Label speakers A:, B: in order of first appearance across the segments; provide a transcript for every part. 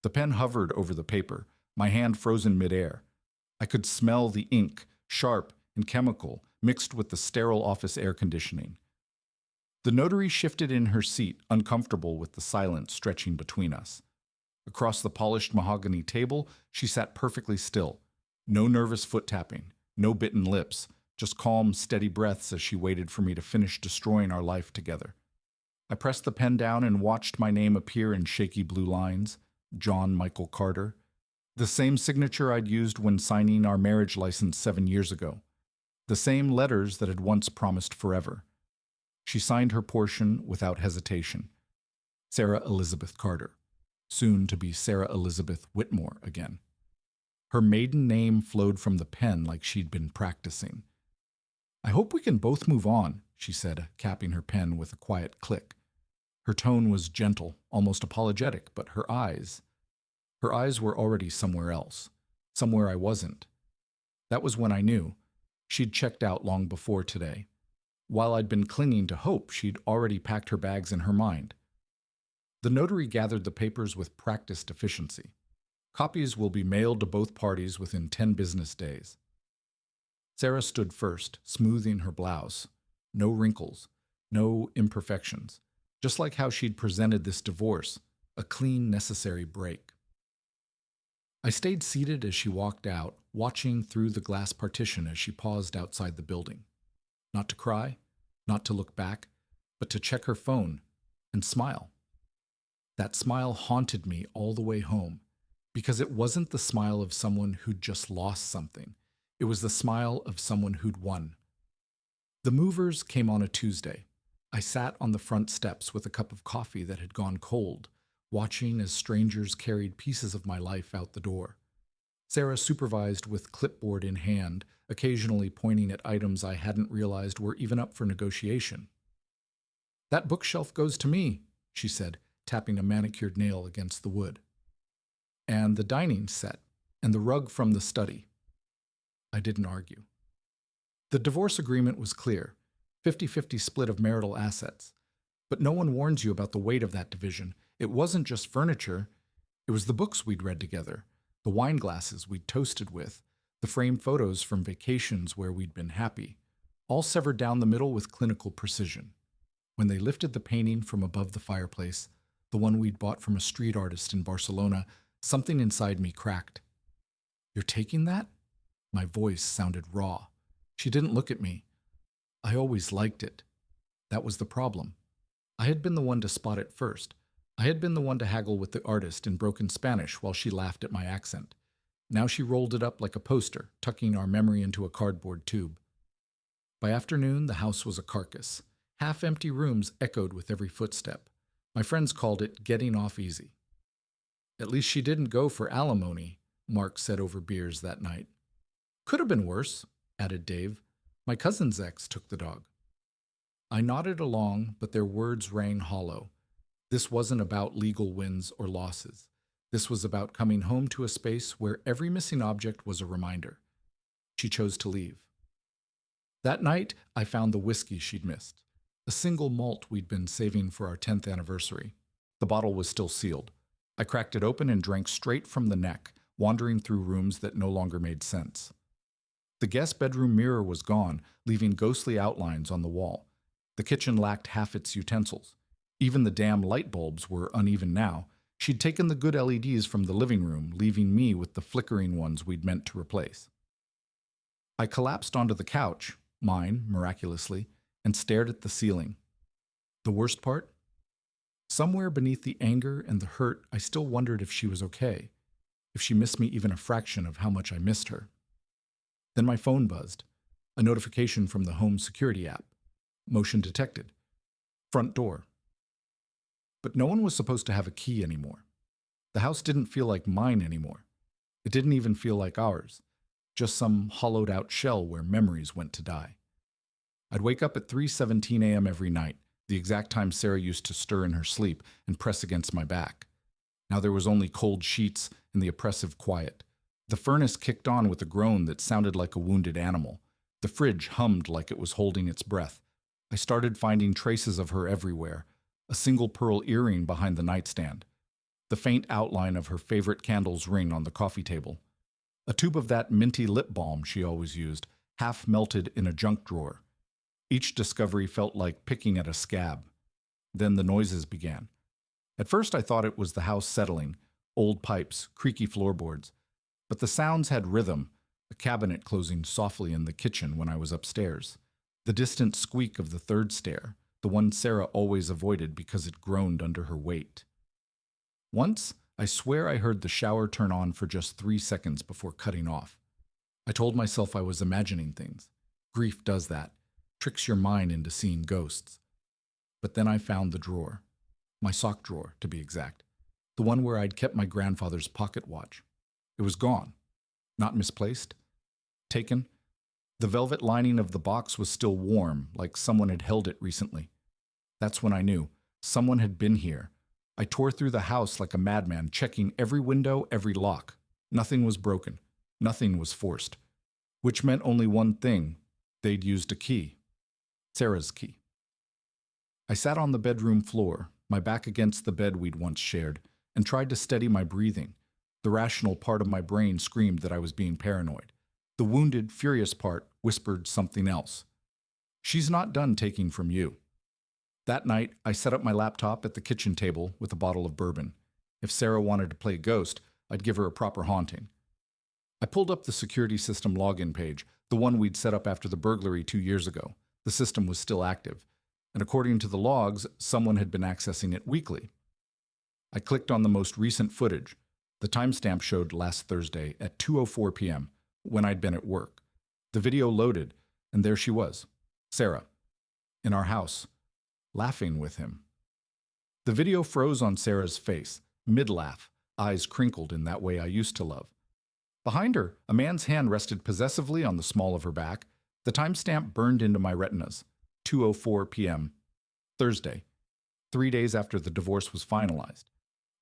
A: The pen hovered over the paper, my hand frozen midair. I could smell the ink, sharp and chemical, mixed with the sterile office air conditioning. The notary shifted in her seat, uncomfortable with the silence stretching between us. Across the polished mahogany table, she sat perfectly still. No nervous foot tapping, no bitten lips, just calm, steady breaths as she waited for me to finish destroying our life together. I pressed the pen down and watched my name appear in shaky blue lines. John Michael Carter. The same signature I'd used when signing our marriage license 7 years ago. The same letters that had once promised forever. She signed her portion without hesitation. Sarah Elizabeth Carter. Soon to be Sarah Elizabeth Whitmore again. Her maiden name flowed from the pen like she'd been practicing. "I hope we can both move on," she said, capping her pen with a quiet click. Her tone was gentle, almost apologetic, but her eyes were already somewhere else, somewhere I wasn't. That was when I knew. She'd checked out long before today. While I'd been clinging to hope, she'd already packed her bags in her mind. The notary gathered the papers with practiced efficiency. Copies will be mailed to both parties within 10 business days. Sarah stood first, smoothing her blouse. No wrinkles, no imperfections. Just like how she'd presented this divorce, a clean, necessary break. I stayed seated as she walked out, watching through the glass partition as she paused outside the building. Not to cry, not to look back, but to check her phone and smile. That smile haunted me all the way home, because it wasn't the smile of someone who'd just lost something. It was the smile of someone who'd won. The movers came on a Tuesday. I sat on the front steps with a cup of coffee that had gone cold, watching as strangers carried pieces of my life out the door. Sarah supervised with clipboard in hand, occasionally pointing at items I hadn't realized were even up for negotiation. "That bookshelf goes to me," she said, tapping a manicured nail against the wood. "And the dining set, and the rug from the study." I didn't argue. The divorce agreement was clear, 50-50 split of marital assets. But no one warns you about the weight of that division. It wasn't just furniture. It was the books we'd read together, the wine glasses we'd toasted with, the framed photos from vacations where we'd been happy, all severed down the middle with clinical precision. When they lifted the painting from above the fireplace, the one we'd bought from a street artist in Barcelona, something inside me cracked. "You're taking that?" My voice sounded raw. She didn't look at me. I always liked it. That was the problem. I had been the one to spot it first. I had been the one to haggle with the artist in broken Spanish while she laughed at my accent. Now she rolled it up like a poster, tucking our memory into a cardboard tube. By afternoon, the house was a carcass. Half-empty rooms echoed with every footstep. My friends called it getting off easy. "At least she didn't go for alimony," Mark said over beers that night. "Could have been worse," added Dave. "My cousin's ex took the dog." I nodded along, but their words rang hollow. This wasn't about legal wins or losses. This was about coming home to a space where every missing object was a reminder. She chose to leave. That night, I found the whiskey she'd missed, a single malt we'd been saving for our 10th anniversary. The bottle was still sealed. I cracked it open and drank straight from the neck, wandering through rooms that no longer made sense. The guest bedroom mirror was gone, leaving ghostly outlines on the wall. The kitchen lacked half its utensils. Even the damn light bulbs were uneven now. She'd taken the good LEDs from the living room, leaving me with the flickering ones we'd meant to replace. I collapsed onto the couch, mine, miraculously, and stared at the ceiling. The worst part? Somewhere beneath the anger and the hurt, I still wondered if she was okay, if she missed me even a fraction of how much I missed her. Then my phone buzzed, a notification from the home security app. Motion detected. Front door. But no one was supposed to have a key anymore. The house didn't feel like mine anymore. It didn't even feel like ours, just some hollowed-out shell where memories went to die. I'd wake up at 3:17 a.m. every night, the exact time Sarah used to stir in her sleep and press against my back. Now there was only cold sheets and the oppressive quiet. The furnace kicked on with a groan that sounded like a wounded animal. The fridge hummed like it was holding its breath. I started finding traces of her everywhere, a single pearl earring behind the nightstand. the faint outline of her favorite candle's ring on the coffee table. A tube of that minty lip balm she always used, half melted in a junk drawer. Each discovery felt like picking at a scab. Then the noises began. At first I thought it was the house settling, old pipes, creaky floorboards. But the sounds had rhythm, a cabinet closing softly in the kitchen when I was upstairs. The distant squeak of the third stair, the one Sarah always avoided because it groaned under her weight. Once, I swear I heard the shower turn on for just 3 seconds before cutting off. I told myself I was imagining things. Grief does that, tricks your mind into seeing ghosts. But then I found the drawer. My sock drawer, to be exact. The one where I'd kept my grandfather's pocket watch. It was gone. Not misplaced. Taken. The velvet lining of the box was still warm, like someone had held it recently. That's when I knew. Someone had been here. I tore through the house like a madman, checking every window, every lock. Nothing was broken. Nothing was forced. Which meant only one thing. They'd used a key. Sarah's key. I sat on the bedroom floor, my back against the bed we'd once shared, and tried to steady my breathing. The rational part of my brain screamed that I was being paranoid. The wounded, furious part whispered something else. She's not done taking from you. That night, I set up my laptop at the kitchen table with a bottle of bourbon. If Sarah wanted to play ghost, I'd give her a proper haunting. I pulled up the security system login page, the one we'd set up after the burglary 2 years ago. The system was still active, and according to the logs, someone had been accessing it weekly. I clicked on the most recent footage. The timestamp showed last Thursday at 2:04 p.m., when I'd been at work. The video loaded, and there she was, Sarah, in our house, laughing with him. The video froze on Sarah's face, mid-laugh, eyes crinkled in that way I used to love. Behind her, a man's hand rested possessively on the small of her back. The timestamp burned into my retinas. 2:04 p.m. Thursday, 3 days after the divorce was finalized.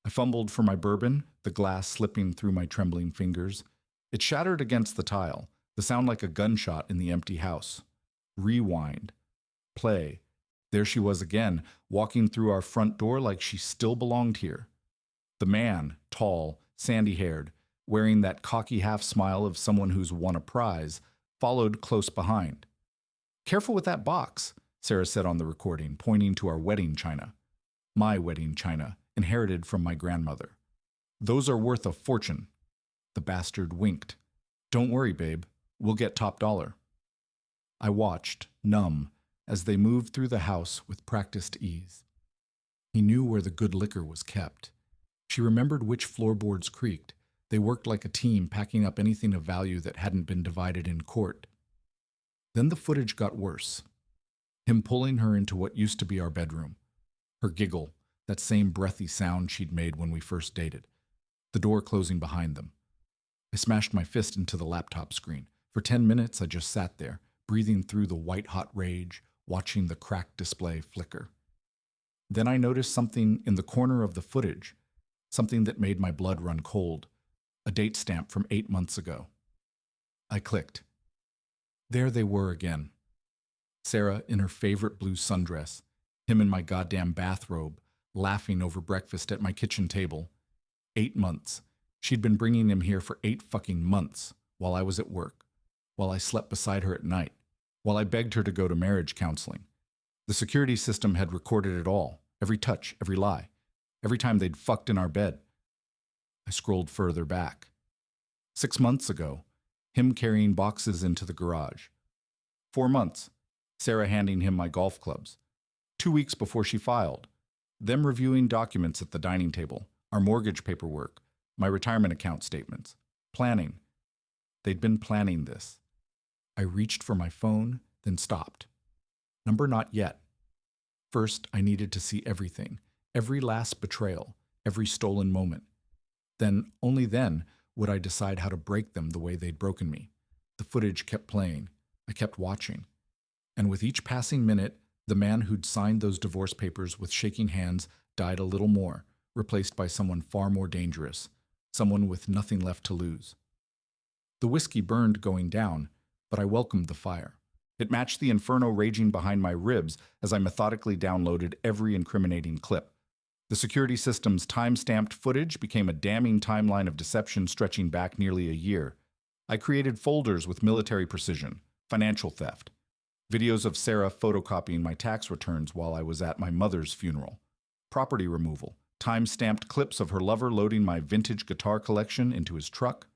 A: I fumbled for my bourbon, the glass slipping through my trembling fingers. It shattered against the tile, the sound like a gunshot in the empty house. Rewind. Play. There she was again, walking through our front door like she still belonged here. The man, tall, sandy-haired, wearing that cocky half-smile of someone who's won a prize, followed close behind. "Careful with that box," Sarah said on the recording, pointing to our wedding china. My wedding china, inherited from my grandmother. "Those are worth a fortune." The bastard winked. "Don't worry, babe. We'll get top dollar." I watched, numb, as they moved through the house with practiced ease. He knew where the good liquor was kept. She remembered which floorboards creaked. They worked like a team, packing up anything of value that hadn't been divided in court. Then the footage got worse. Him pulling her into what used to be our bedroom. Her giggle, that same breathy sound she'd made when we first dated. The door closing behind them. I smashed my fist into the laptop screen. For 10 minutes, I just sat there, breathing through the white-hot rage, watching the cracked display flicker. Then I noticed something in the corner of the footage, something that made my blood run cold. A date stamp from 8 months ago. I clicked. There they were again. Sarah in her favorite blue sundress, him in my goddamn bathrobe, laughing over breakfast at my kitchen table. 8 months. She'd been bringing him here for 8 fucking months, while I was at work, while I slept beside her at night, while I begged her to go to marriage counseling. The security system had recorded it all, every touch, every lie, every time they'd fucked in our bed. I scrolled further back. 6 months ago, him carrying boxes into the garage. 4 months, Sarah handing him my golf clubs. 2 weeks before she filed, them reviewing documents at the dining table, our mortgage paperwork, my retirement account statements. Planning. They'd been planning this. I reached for my phone, then stopped. Number not yet. First, I needed to see everything, every last betrayal, every stolen moment. Then, only then, would I decide how to break them the way they'd broken me. The footage kept playing. I kept watching. And with each passing minute, the man who'd signed those divorce papers with shaking hands died a little more, replaced by someone far more dangerous, someone with nothing left to lose. The whiskey burned going down, but I welcomed the fire. It matched the inferno raging behind my ribs as I methodically downloaded every incriminating clip. The security system's time-stamped footage became a damning timeline of deception stretching back nearly a year. I created folders with military precision, financial theft, videos of Sarah photocopying my tax returns while I was at my mother's funeral, property removal, time-stamped clips of her lover loading my vintage guitar collection into his truck.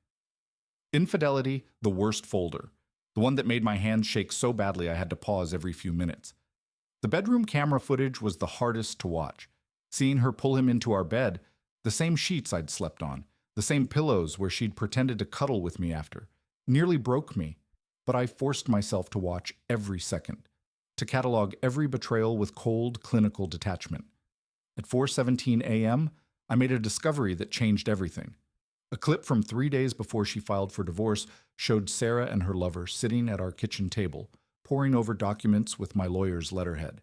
A: Infidelity, the worst folder, the one that made my hands shake so badly I had to pause every few minutes. The bedroom camera footage was the hardest to watch. Seeing her pull him into our bed, the same sheets I'd slept on, the same pillows where she'd pretended to cuddle with me after, nearly broke me. But I forced myself to watch every second, to catalog every betrayal with cold, clinical detachment. At 4:17 a.m., I made a discovery that changed everything. A clip from 3 days before she filed for divorce showed Sarah and her lover sitting at our kitchen table, poring over documents with my lawyer's letterhead.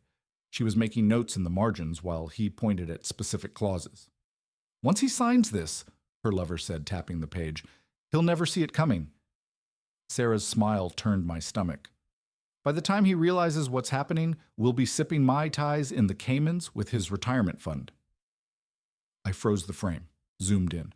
A: She was making notes in the margins while he pointed at specific clauses. "Once he signs this," her lover said, tapping the page, "he'll never see it coming." Sarah's smile turned my stomach. "By the time he realizes what's happening, we'll be sipping Mai Tais in the Caymans with his retirement fund." I froze the frame, zoomed in.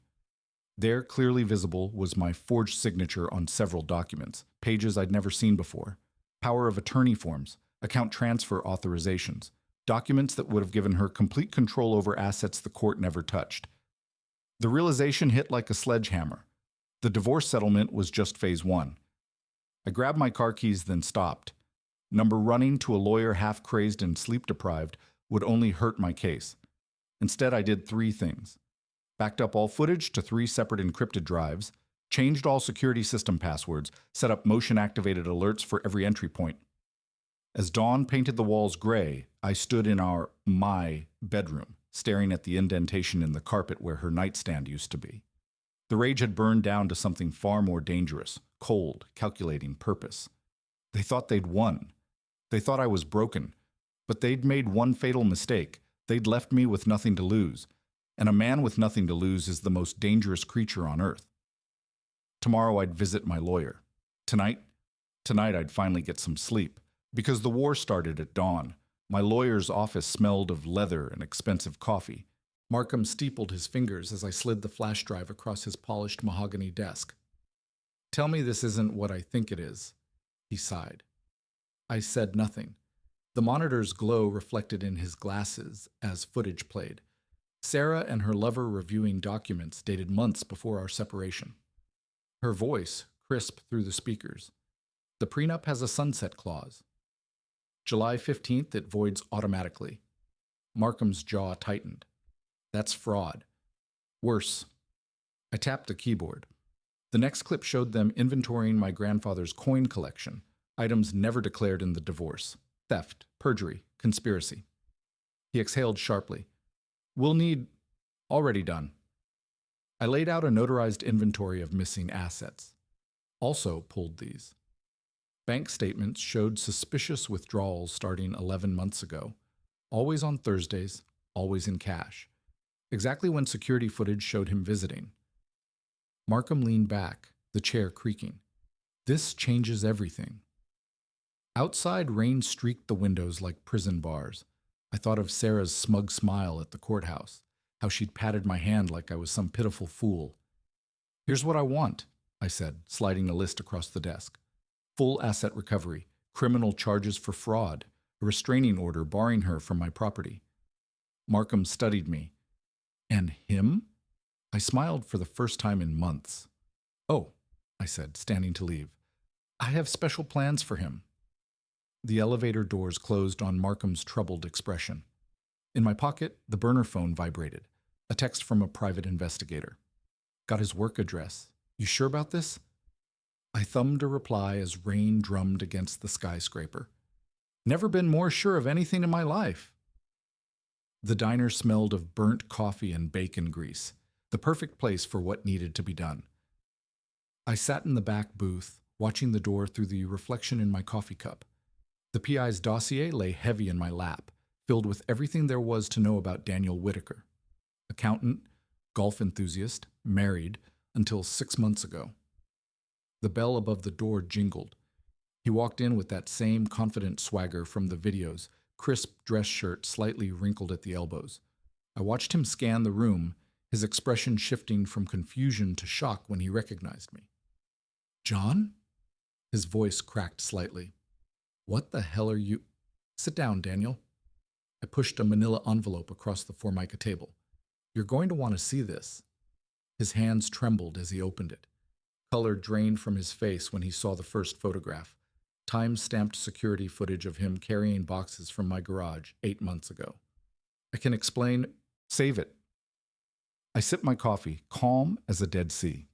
A: There, clearly visible, was my forged signature on several documents, pages I'd never seen before, power of attorney forms, account transfer authorizations, documents that would have given her complete control over assets the court never touched. The realization hit like a sledgehammer. The divorce settlement was just phase one. I grabbed my car keys, then stopped. Number running to a lawyer half-crazed and sleep-deprived would only hurt my case. Instead, I did 3 things. Backed up all footage to 3 separate encrypted drives, changed all security system passwords, set up motion-activated alerts for every entry point. As dawn painted the walls gray, I stood in my bedroom, staring at the indentation in the carpet where her nightstand used to be. The rage had burned down to something far more dangerous, cold, calculating purpose. They thought they'd won. They thought I was broken. But they'd made one fatal mistake. They'd left me with nothing to lose. And a man with nothing to lose is the most dangerous creature on earth. Tomorrow I'd visit my lawyer. Tonight I'd finally get some sleep. Because the war started at dawn. My lawyer's office smelled of leather and expensive coffee. Markham steepled his fingers as I slid the flash drive across his polished mahogany desk. "Tell me this isn't what I think it is," he sighed. I said nothing. The monitor's glow reflected in his glasses as footage played. Sarah and her lover reviewing documents dated months before our separation. Her voice crisp through the speakers. "The prenup has a sunset clause. July 15th, it voids automatically." Markham's jaw tightened. "That's fraud. Worse." I tapped the keyboard. The next clip showed them inventorying my grandfather's coin collection, items never declared in the divorce. Theft, perjury, conspiracy. He exhaled sharply. "We'll need..." "Already done." I laid out a notarized inventory of missing assets. Also pulled these. Bank statements showed suspicious withdrawals starting 11 months ago. Always on Thursdays, always in cash. Exactly when security footage showed him visiting. Markham leaned back, the chair creaking. "This changes everything." Outside, rain streaked the windows like prison bars. I thought of Sarah's smug smile at the courthouse, how she'd patted my hand like I was some pitiful fool. "Here's what I want," I said, sliding a list across the desk. "Full asset recovery, criminal charges for fraud, a restraining order barring her from my property." Markham studied me. "And him?" I smiled for the first time in months. "Oh," I said, standing to leave. "I have special plans for him." The elevator doors closed on Markham's troubled expression. In my pocket, the burner phone vibrated. A text from a private investigator. "Got his work address. You sure about this?" I thumbed a reply as rain drummed against the skyscraper. "Never been more sure of anything in my life." The diner smelled of burnt coffee and bacon grease, the perfect place for what needed to be done. I sat in the back booth, watching the door through the reflection in my coffee cup. The PI's dossier lay heavy in my lap, filled with everything there was to know about Daniel Whitaker. Accountant, golf enthusiast, married, until 6 months ago. The bell above the door jingled. He walked in with that same confident swagger from the videos, crisp dress shirt slightly wrinkled at the elbows. I watched him scan the room, his expression shifting from confusion to shock when he recognized me. "John?" His voice cracked slightly. "What the hell are you—" "Sit down, Daniel." I pushed a manila envelope across the Formica table. "You're going to want to see this." His hands trembled as he opened it. Color drained from his face when he saw the first photograph. Time-stamped security footage of him carrying boxes from my garage 8 months ago. I can explain. Save it. I sipped my coffee, calm as a Dead Sea.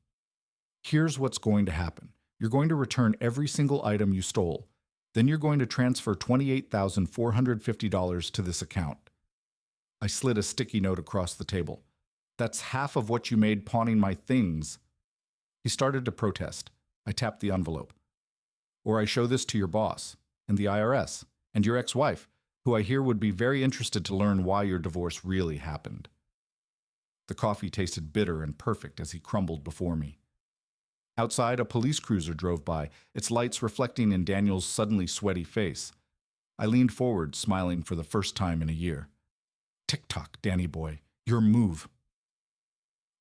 A: Here's what's going to happen. You're going to return every single item you stole. Then you're going to transfer $28,450 to this account. I slid a sticky note across the table. That's half of what you made pawning my things. He started to protest. I tapped the envelope. Or I show this to your boss, and the IRS, and your ex-wife, who I hear would be very interested to learn why your divorce really happened. The coffee tasted bitter and perfect as he crumbled before me. Outside, a police cruiser drove by, its lights reflecting in Daniel's suddenly sweaty face. I leaned forward, smiling for the first time in a year. "Tick-tock, Danny boy, your move."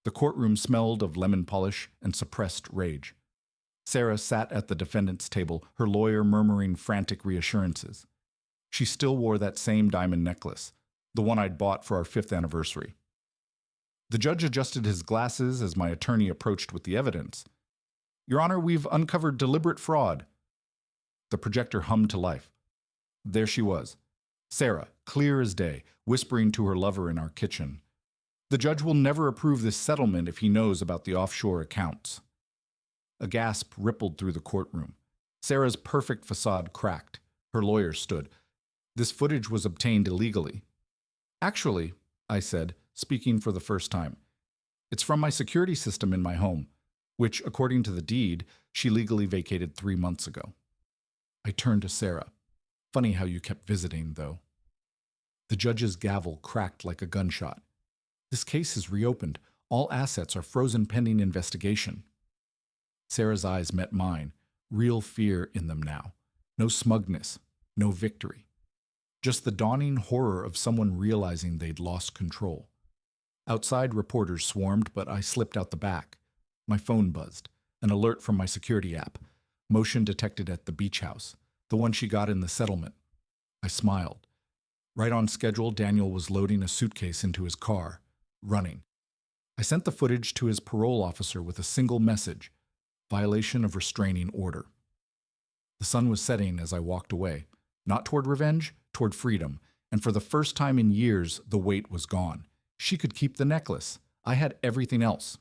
A: The courtroom smelled of lemon polish and suppressed rage. Sarah sat at the defendant's table, her lawyer murmuring frantic reassurances. She still wore that same diamond necklace, the one I'd bought for our 5th anniversary. The judge adjusted his glasses as my attorney approached with the evidence. "Your Honor, we've uncovered deliberate fraud." The projector hummed to life. There she was, Sarah, clear as day, whispering to her lover in our kitchen. "The judge will never approve this settlement if he knows about the offshore accounts." A gasp rippled through the courtroom. Sarah's perfect facade cracked. Her lawyer stood. "This footage was obtained illegally." "Actually," I said, speaking for the first time, "it's from my security system in my home, which, according to the deed, she legally vacated 3 months ago." I turned to Sarah. "Funny how you kept visiting, though." The judge's gavel cracked like a gunshot. "This case is reopened. All assets are frozen pending investigation." Sarah's eyes met mine, real fear in them now. No smugness, no victory. Just the dawning horror of someone realizing they'd lost control. Outside, reporters swarmed, but I slipped out the back. My phone buzzed. An alert from my security app. Motion detected at the beach house, the one she got in the settlement. I smiled. Right on schedule, Daniel was loading a suitcase into his car, running. I sent the footage to his parole officer with a single message: violation of restraining order. The sun was setting as I walked away, not toward revenge, toward freedom, and for the first time in years, the weight was gone. She could keep the necklace. I had everything else.